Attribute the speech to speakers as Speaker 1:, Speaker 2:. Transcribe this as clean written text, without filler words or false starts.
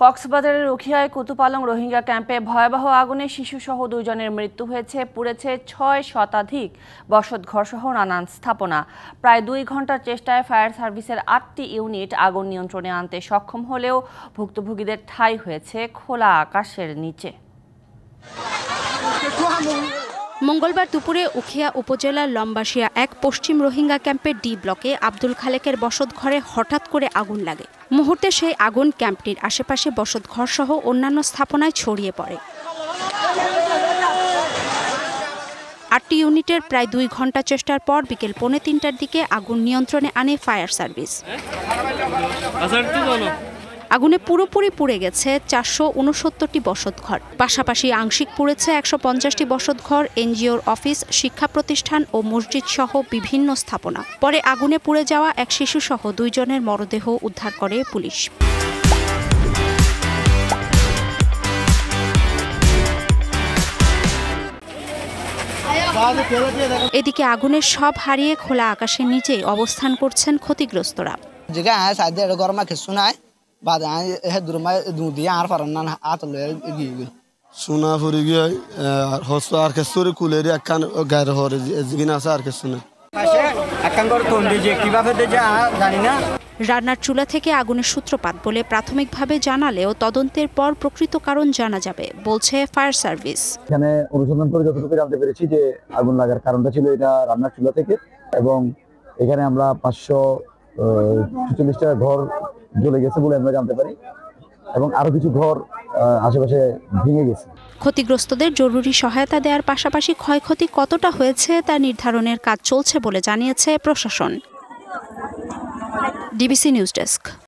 Speaker 1: কক্সবাজারের উখিয়ায় কুতুপালং রোহিঙ্গা ক্যাম্পে ভয়াবহ আগুনে শিশুসহ 2 জনের মৃত্যু হয়েছে। পুড়েছে 6 শতাধিক বসতঘরসহ নানান স্থাপনা। প্রায় 2 ঘন্টার চেষ্টায় ফায়ার সার্ভিসের 8টি ইউনিট আগুন নিয়ন্ত্রণে আনতে সক্ষম হলেও ভুক্তভোগীদের ঠাঁই হয়েছে খোলা আকাশের নিচে।
Speaker 2: মঙ্গলবার দুপুরে উখিয়া উপজেলার লম্বাসিয়া 1 পশ্চিম রোহিঙ্গা ক্যাম্পের ডি ব্লকে আব্দুল খালেকের বসতঘরে হঠাৎ করে আগুন লাগে। মুহূর্তে সেই আগুন ক্যাম্পটির আশেপাশে বসতঘর সহ অন্যান্য স্থাপনায় ছড়িয়ে পড়ে। 8টি ইউনিটের প্রায় 2 ঘন্টা চেষ্টার পর বিকেল 2:45টার দিকে আগুন নিয়ন্ত্রণে আনে ফায়ার সার্ভিস। আগুনে পুরোপুরি পুড়ে গেছে 469টি বসতঘর, পাশাপাশি আংশিক পুড়েছে 150টি বসতঘর, এনজিওর অফিস, শিক্ষা প্রতিষ্ঠান ও মসজিদ সহ বিভিন্ন স্থাপনা। পরে আগুনে পুড়ে যাওয়া এক শিশু সহ 2 জনের মরদেহ উদ্ধার করে পুলিশ। এদিকে আগুনের সব হারিয়ে খোলা আকাশের নিচে অবস্থান করছেন ক্ষতিগ্রস্তরা।
Speaker 3: সোনা ফুরি গিয়ে হস্ত আর কেসরে কুলেরি একখান গায়ের হরে জিগিনা আছে আর কেসু না একখান করে তন্ডি যে কিভাবে দেজা জানি না।
Speaker 2: রান্নার চুলা থেকে আগুনের সূত্রপাত বলে প্রাথমিকভাবে জানালেও তদন্তের পর প্রকৃত কারণ জানা যাবে বলছে ফায়ার সার্ভিস।
Speaker 4: এখানে অনুসন্ধান করে যতটুকু জানতে পেরেছি যে আগুন লাগার কারণটা ছিল এটা রান্নার চুলা থেকে, এবং এখানে আমরা 544টা ঘর জ্বলে গেছে বলে আমরা জানতে পারি, এবং আরো কিছু ঘর আশেপাশে ভেঙে গেছে।
Speaker 2: ক্ষতিগ্রস্তদের জরুরি সহায়তা দেওয়ার পাশাপাশি ক্ষয়ক্ষতি কতটা হয়েছে তা নির্ধারণের কাজ চলছে বলে জানিয়েছে প্রশাসন। DBC news desk.